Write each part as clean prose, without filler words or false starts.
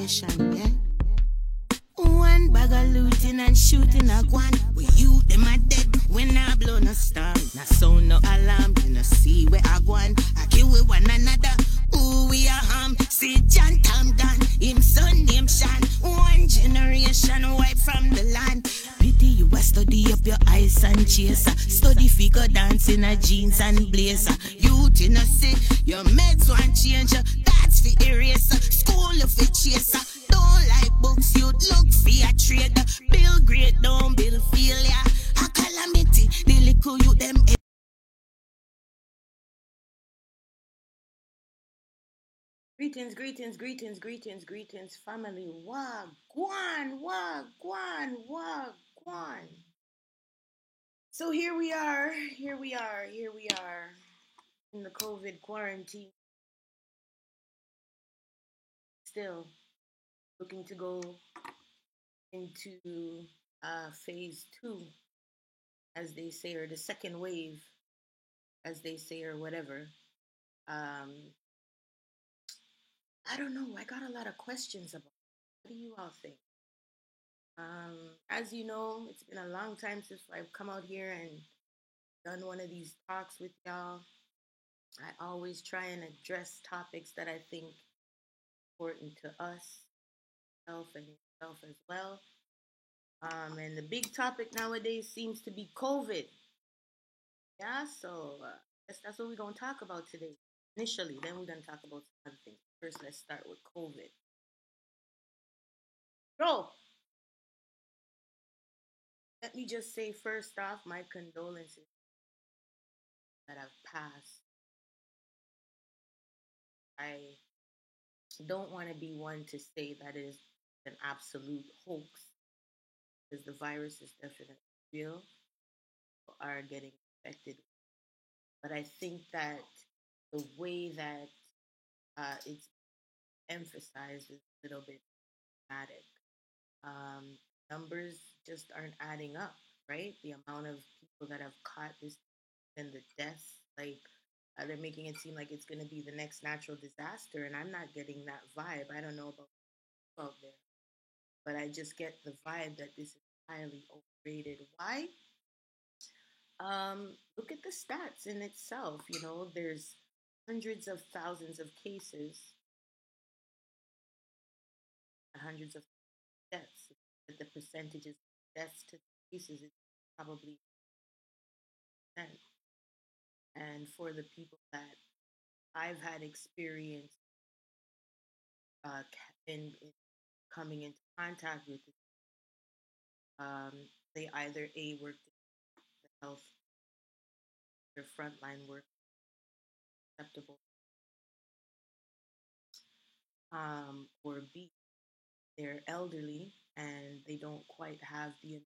generation, yeah. One bag of looting and shooting a guan. We you them a dead when I blow no storm. No sound no alarm, you no see where I gwan. I kill with one another. Who we are see John Tom gun. Him son name Shan. One generation wipe from the land. Pity you a study up your eyes and chaser. Study figure dance in a jeans and blazer. Youth in a see your meds want change. That's for eraser. School of a chaser. Don't like books, you look for a trader. Bill great, don't bill failure. A calamity, the little you them. Greetings, greetings, greetings, greetings, greetings, family. Wagwan, wagwan, wagwan. So here we are in the COVID quarantine. Still looking to go into phase 2, as they say, or the second wave, as they say, or whatever. I don't know. I got a lot of questions about it. What do you all think? As you know, it's been a long time since I've come out here and done one of these talks with y'all. I always try and address topics that I think important to us, self and yourself as well. And the big topic nowadays seems to be COVID. Yeah, so that's what we're going to talk about today. Initially, then we're going to talk about something. First, let's start with COVID. So, let me just say first off, my condolences that have passed. I don't want to be one to say that it is an absolute hoax, because the virus is definitely real. People are getting infected. But I think that the way that it's emphasized is a little bit dramatic. Numbers just aren't adding up, right? The amount of people that have caught this and the deaths, like they're making it seem like it's going to be the next natural disaster, and I'm not getting that vibe. I don't know about out there, but I just get the vibe that this is highly overrated. Why? Look at the stats in itself. You know, there's hundreds of thousands of cases, hundreds of deaths. But the percentages of deaths to cases is probably 10. And for the people that I've had experience in coming into contact with, they either A, work the health, their frontline work acceptable, or B, they're elderly and they don't quite have the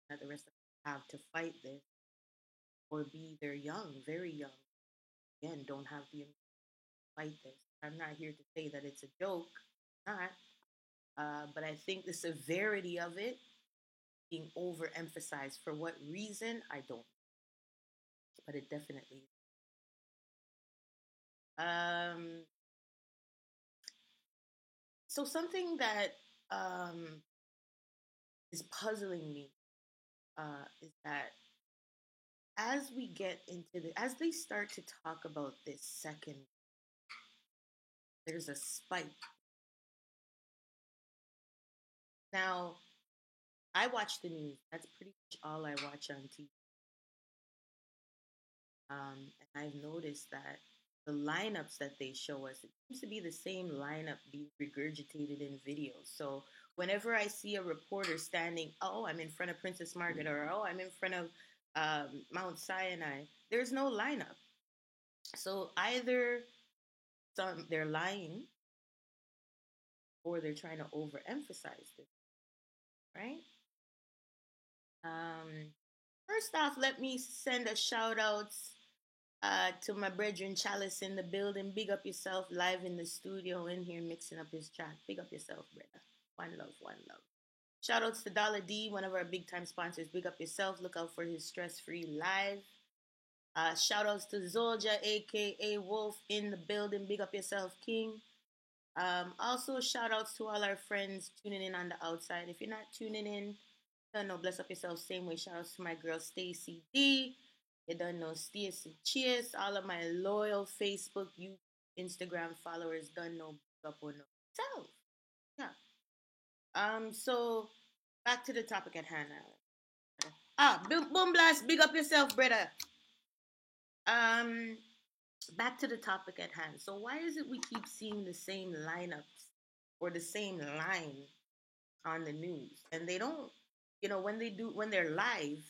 that the rest of us have to fight this, or B, they're young, very young, again, don't have the fight this. I'm not here to say that it's a joke, not, but I think the severity of it being overemphasized. For what reason, I don't, but it definitely. So something that is puzzling me is that as we get into as they start to talk about this second, there's a spike. Now, I watch the news. That's pretty much all I watch on TV. And I've noticed that the lineups that they show us, it seems to be the same lineup being regurgitated in videos. So whenever I see a reporter standing, oh, I'm in front of Princess Margaret, or oh, I'm in front of Mount Sinai, there's no lineup. So either they're lying or they're trying to overemphasize this, right? First off, let me send a shout out to my brethren Chalice in the building. Big up yourself, live in the studio in here mixing up his track. Big up yourself, brother. One love, one love. Shout outs to Dollar D, one of our big time sponsors. Big up yourself. Look out for his stress free live. Shout outs to Zolja, aka Wolf, in the building. Big up yourself, King. Also, shout outs to all our friends tuning in on the outside. If you're not tuning in, don't know, bless up yourself. Same way, shout outs to my girl Stacy D. You don't know Stacy Cheers. All of my loyal Facebook, Instagram followers don't know up or no. So, yeah. So back to the topic at hand now. Boom blast, big up yourself, brother. Um, Back to the topic at hand. So why is it we keep seeing the same lineups or the same line on the news, and they don't, when they're live,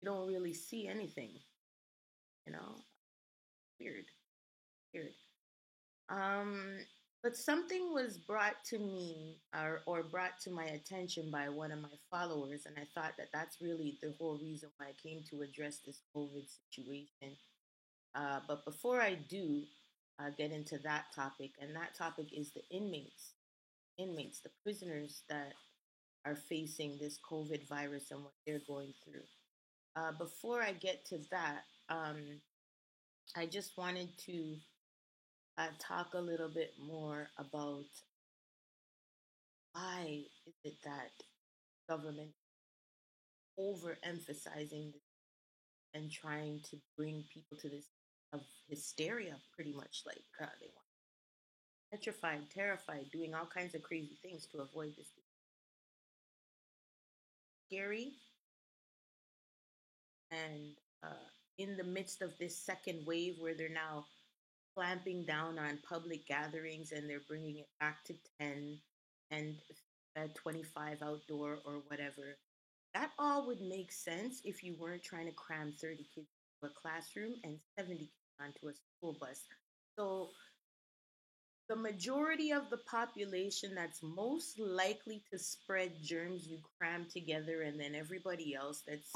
you don't really see anything. You know, weird, weird. Um, but something was brought to me or brought to my attention by one of my followers, and I thought that that's really the whole reason why I came to address this COVID situation. But before I do get into that topic, and that topic is the inmates, the prisoners that are facing this COVID virus and what they're going through. Before I get to that, I just wanted to talk a little bit more about why is it that government overemphasizing this and trying to bring people to this of hysteria, pretty much like they want petrified, terrified, doing all kinds of crazy things to avoid this. Scary, and in the midst of this second wave where they're now clamping down on public gatherings and they're bringing it back to 10 and 25 outdoor or whatever. That all would make sense if you weren't trying to cram 30 kids into a classroom and 70 kids onto a school bus. So the majority of the population that's most likely to spread germs you cram together, and then everybody else that's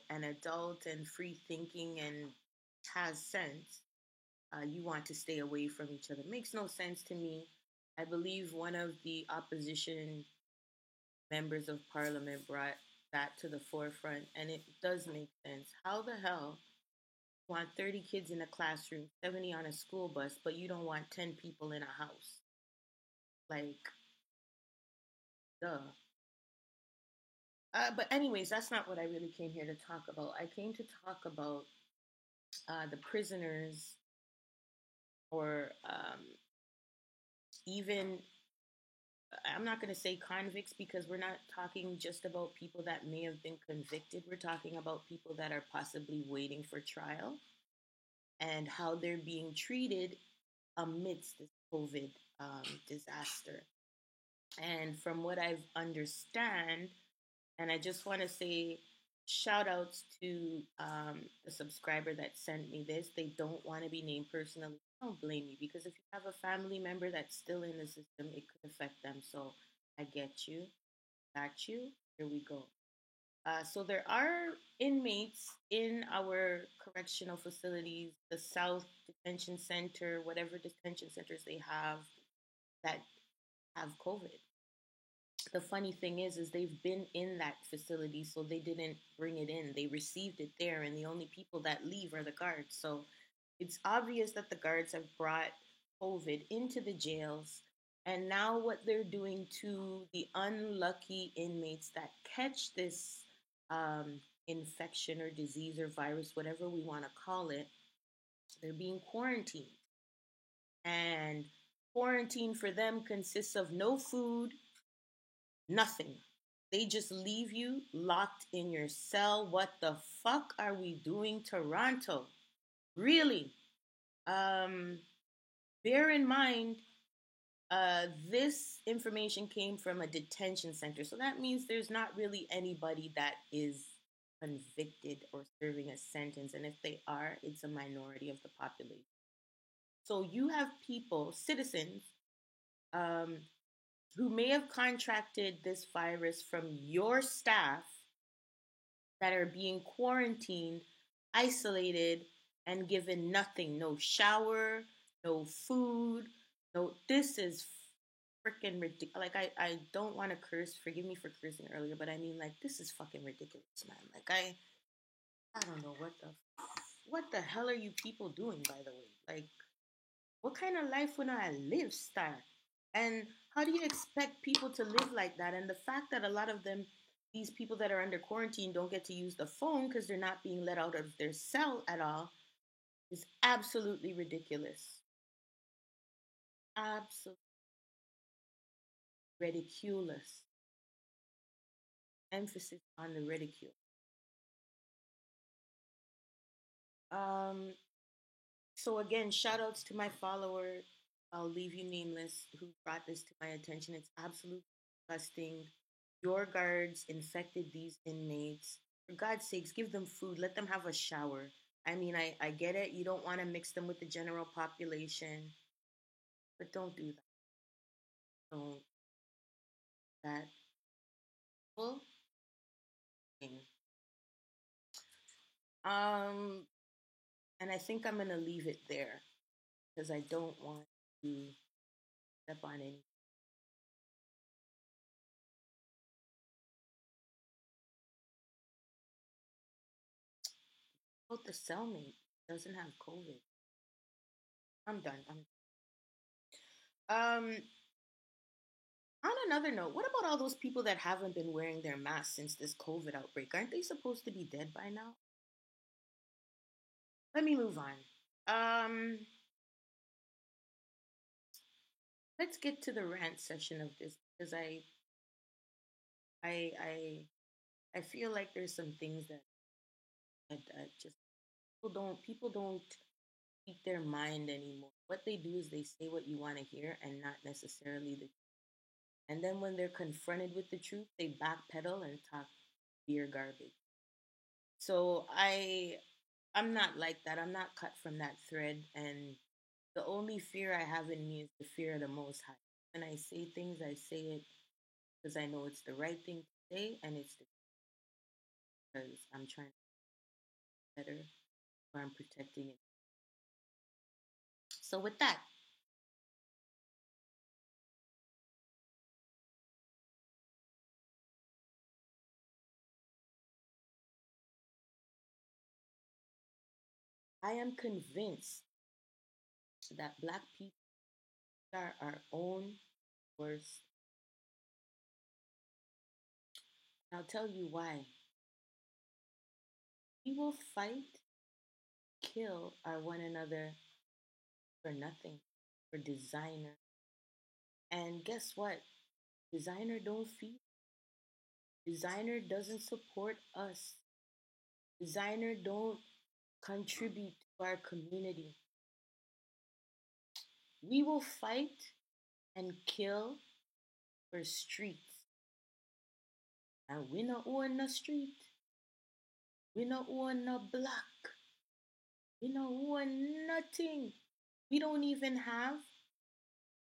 an adult and free thinking and has sense, you want to stay away from each other. Makes no sense to me. I believe one of the opposition members of parliament brought that to the forefront, and it does make sense. How the hell you want 30 kids in a classroom, 70 on a school bus, but you don't want 10 people in a house? Like, duh. But anyways, that's not what I really came here to talk about. I came to talk about the prisoners, or even, I'm not going to say convicts, because we're not talking just about people that may have been convicted. We're talking about people that are possibly waiting for trial and how they're being treated amidst this COVID disaster. And from what I've understand, and I just want to say shout outs to the subscriber that sent me this. They don't want to be named personally. I don't blame you, because if you have a family member that's still in the system, it could affect them. So I get you. Got you. Here we go. So there are inmates in our correctional facilities, the South Detention Center, whatever detention centers they have, that have COVID. The funny thing is they've been in that facility, so they didn't bring it in. They received it there, and the only people that leave are the guards. So it's obvious that the guards have brought COVID into the jails. And now, what they're doing to the unlucky inmates that catch this infection or disease or virus, whatever we want to call it, they're being quarantined. And quarantine for them consists of no food, nothing. They just leave you locked in your cell. What the fuck are we doing, Toronto? Really? Um, Bear in mind, this information came from a detention center. So that means there's not really anybody that is convicted or serving a sentence. And if they are, it's a minority of the population. So you have people, citizens, um, who may have contracted this virus from your staff that are being quarantined, isolated, and given nothing. No shower, no food, no. This is freaking ridiculous. Like, I don't want to curse. Forgive me for cursing earlier, but I mean, like, this is fucking ridiculous, man. Like, I don't know what the hell are you people doing, by the way? Like, What kind of life would I live, star? And how do you expect people to live like that? And the fact that a lot of them, these people that are under quarantine, don't get to use the phone because they're not being let out of their cell at all is absolutely ridiculous. Absolutely ridiculous. Emphasis on the ridicule. Um, so again, shout outs to my follower. I'll leave you nameless who brought this to my attention. It's absolutely disgusting. Your guards infected these inmates. For God's sakes, give them food. Let them have a shower. I mean, I get it. You don't want to mix them with the general population, but don't do that. Don't that full thing. Um, and I think I'm gonna leave it there because I don't want to step on any. Hope the cellmate doesn't have COVID. I'm done. Um, on another note, what about all those people that haven't been wearing their masks since this COVID outbreak? Aren't they supposed to be dead by now? Let me move on. Um, let's get to the rant session of this because I, I, I feel like there's some things that just people don't speak their mind anymore. What they do is they say what you want to hear and not necessarily the. And then when they're confronted with the truth, they backpedal and talk beer garbage. So I'm not like that. I'm not cut from that thread. And the only fear I have in me is the fear of the Most High. When I say things, I say it because I know it's the right thing to say, and it's because I'm trying to be better or I'm protecting it. So with that, I am convinced that Black people are our own worst. I'll tell you why. We will fight, kill our one another for nothing, for designer. And guess what? Designer don't feed. Designer doesn't support us. Designer don't contribute to our community. We will fight and kill for streets. And we not own no street. We not own no block. We not own nothing. We don't even have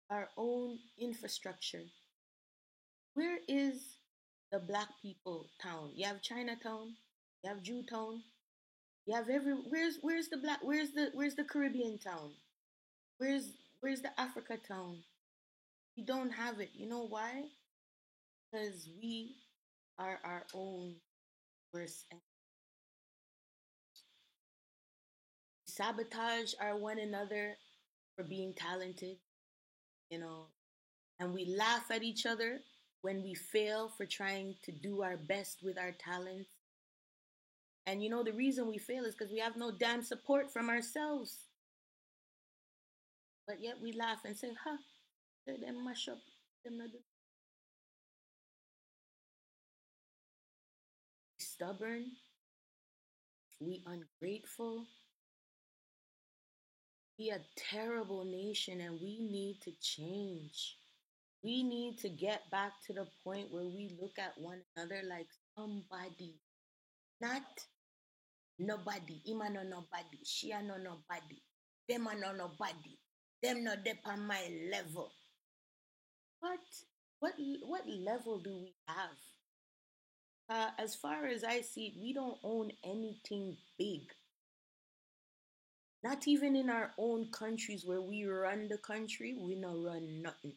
our own infrastructure. Where is the black people town? You have Chinatown, you have Jewtown, you have every where's the black where's the Caribbean town? Where's the Africa town? We don't have it. You know why? Because we are our own worst enemy. Sabotage our one another for being talented, you know, and we laugh at each other when we fail for trying to do our best with our talents. And you know, the reason we fail is because we have no damn support from ourselves. But yet we laugh and say, huh, them mash up. Them not stubborn. We ungrateful. We a terrible nation and we need to change. We need to get back to the point where we look at one another like somebody, not nobody. Ima no nobody. She no nobody. Them are no nobody. Them not up on my level. What what level do we have? As far as I see it, we don't own anything big. Not even in our own countries where we run the country, we don't run nothing.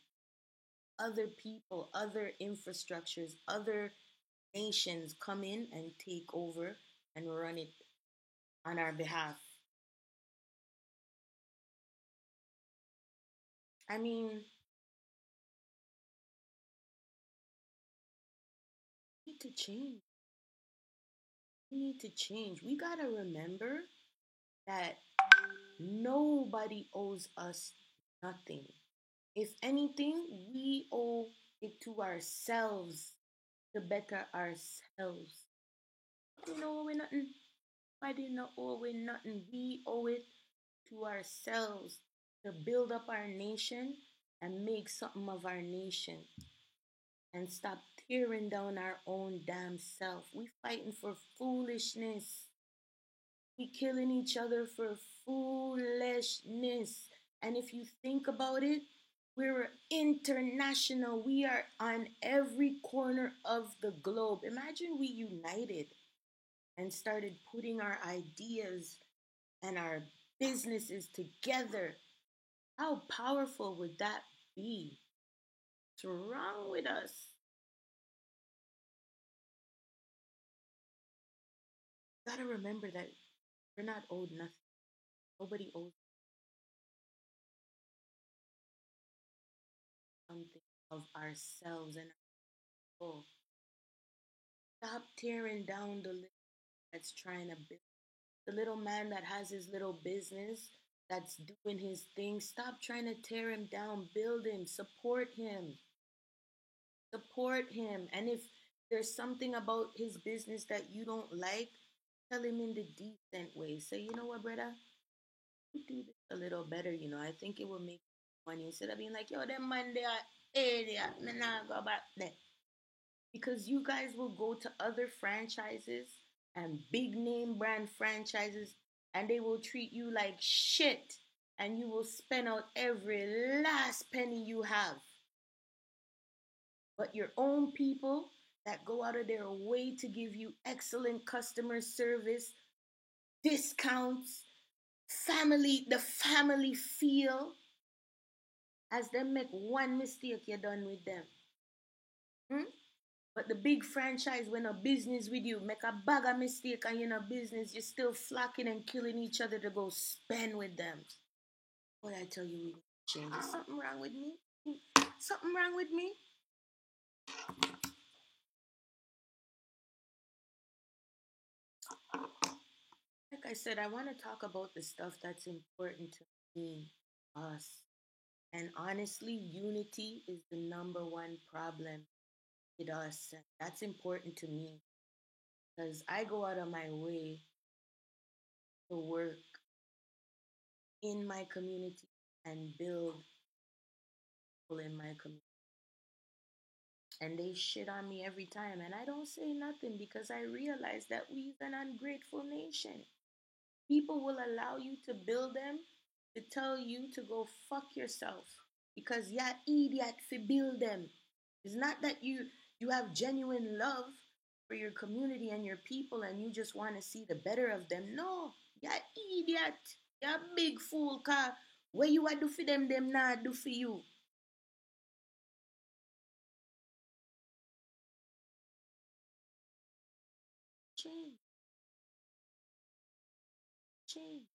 Other people, other infrastructures, other nations come in and take over and run it on our behalf. I mean, we need to change. We need to change. We gotta remember that nobody owes us nothing. If anything, we owe it to ourselves to better ourselves. We know we're nothing. Why do you not owe we nothing? We owe it to ourselves to build up our nation and make something of our nation and stop tearing down our own damn self. We fighting for foolishness. We killing each other for foolishness. And if you think about it, we're international. We are on every corner of the globe. Imagine we united and started putting our ideas and our businesses together. How powerful would that be? What's wrong with us? Gotta remember that we're not owed nothing. Nobody owes something of ourselves and our soul. Stop tearing down the little that's trying to build. The little man that has his little business that's doing his thing. Stop trying to tear him down. Build him. Support him. Support him. And if there's something about his business that you don't like, tell him in the decent way. Say, you know what, brother? You do this a little better, you know. I think it will make money instead of being like, yo, them man, they are idiot. Me nah go back there. Because you guys will go to other franchises and big name brand franchises and they will treat you like shit and you will spend out every last penny you have. But your own people that go out of their way to give you excellent customer service, discounts, the family feel, as them make one mistake, you're done with them. Hmm? But the big franchise, when a business with you, make a bag of mistake and you're in a business, you're still flocking and killing each other to go spend with them. What I tell you, we need to change. Is something wrong with me? Something wrong with me? Like I said, I want to talk about the stuff that's important to me, us. And honestly, unity is the number one problem with us. That's important to me because I go out of my way to work in my community and build people in my community. And they shit on me every time. And I don't say nothing because I realize that we're an ungrateful nation. People will allow you to build them to tell you to go fuck yourself because you're idiot to build them. It's not that you have genuine love for your community and your people and you just want to see the better of them. No, you're idiot. You're a big fool, car. What you want to do for them not do for you. Change, change.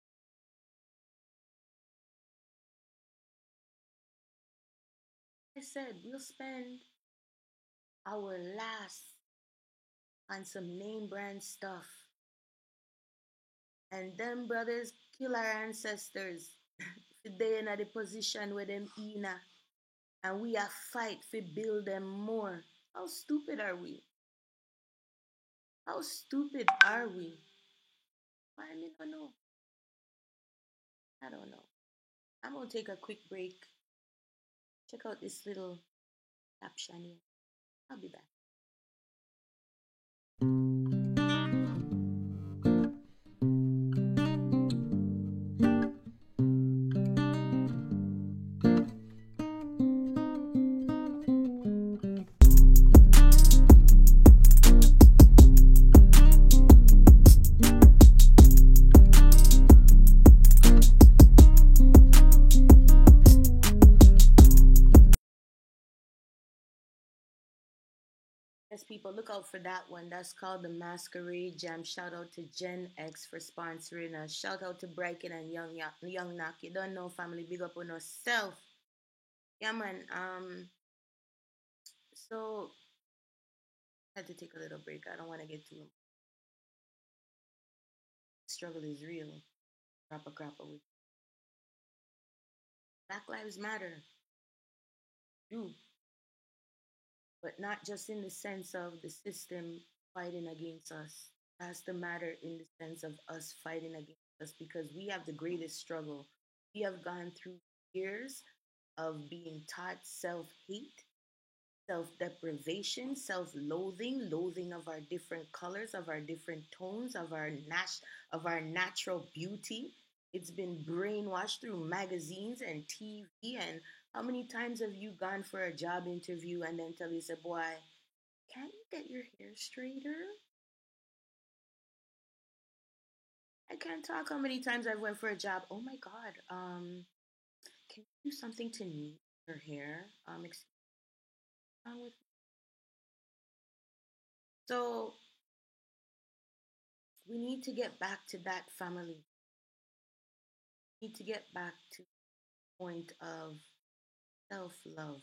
I said we'll spend our last on some name brand stuff. And them brothers kill our ancestors. They in the position where them in and we are fight to build them more. How stupid are we? How stupid are we? I mean, I don't know. I don't know. I'm gonna take a quick break. Check out this little caption here. I'll be back. Yes, people, look out for that one. That's called the Masquerade Jam. Shout out to Gen X for sponsoring us. Shout out to Briken and Young Knock. You don't know, family. Big up on yourself. Yeah, man. So I had to take a little break. I don't want to get too. Struggle is real. Crappa crappa with Black Lives Matter. Do, but not just in the sense of the system fighting against us. It has to matter in the sense of us fighting against us because we have the greatest struggle. We have gone through years of being taught self hate, self deprivation, self loathing, loathing of our different colors, of our different tones, of our natural beauty. It's been brainwashed through magazines and TV. And how many times have you gone for a job interview and then tell you, say, boy, can't you get your hair straighter? I can't talk how many times I've went for a job. Oh my God. Can you do something to me, your hair? Excuse me. So we need to get back to that family. We need to get back to the point of self-love.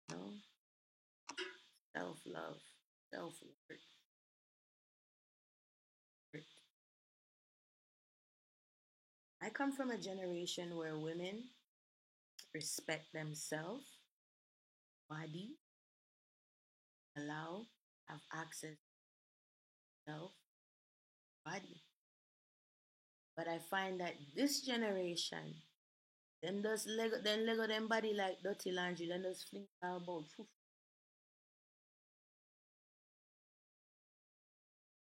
You know? Self-love. Self-worth. I come from a generation where women respect themselves, body, allow, have access to self, body. But I find that this generation, them does Lego them body like dirty laundry, then just fling about. You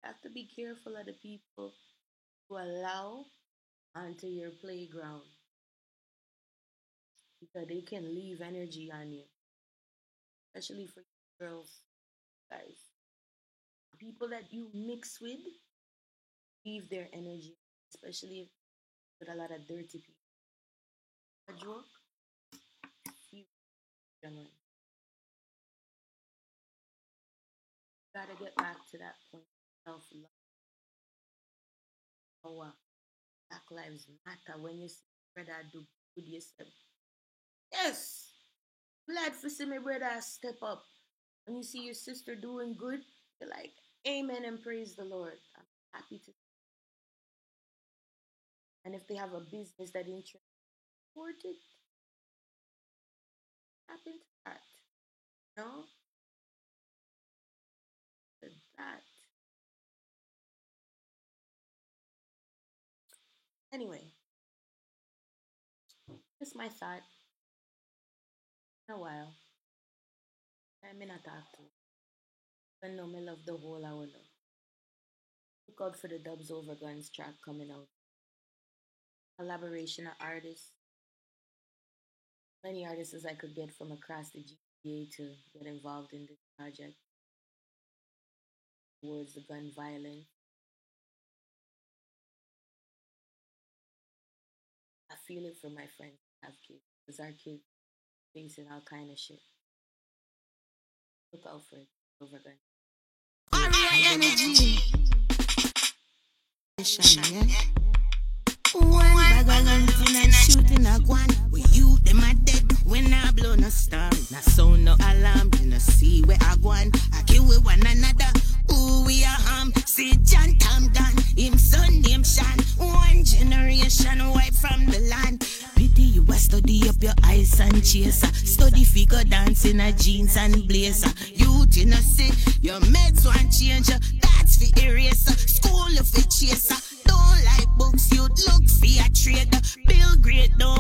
have to be careful of the people who allow onto your playground because they can leave energy on you, especially for girls, guys. People that you mix with leave their energy, especially with a lot of dirty people. A joke, you gotta get back to that point of self-love. Our Black Lives Matter. When you see brother do good yourself, yes, glad for see my brother step up. When you see your sister doing good, you're like, amen and praise the Lord. I'm happy to. And if they have a business that interests support it, happen to that. No? To that. Anyway, that's my thought. In a while, I'm in a talk to. I know me love the whole hour now. Look out for the Dubs Over Guns track coming out. Collaboration of artists. Many artists as I could get from across the GTA to get involved in this project towards the gun violence. I feel it for my friends who have kids because our kids facing all kind of shit. Look out for it. Over gun. Energy. Yeah. One bag of hunting and shooting a guan. With you, them a dead when I blow no star. No sound, no alarm, you no see where I guan. I kill with one another. Ooh, we are see John Tom Gun. Him son name Shan. One generation wipe from the land. Pity you a study up your eyes and chaser. Study figure dance in a jeans and blazer. Youth you know see your meds want change. That's for eraser. School of a chaser. Don't like books, you'd look for a trader. Bill great, don't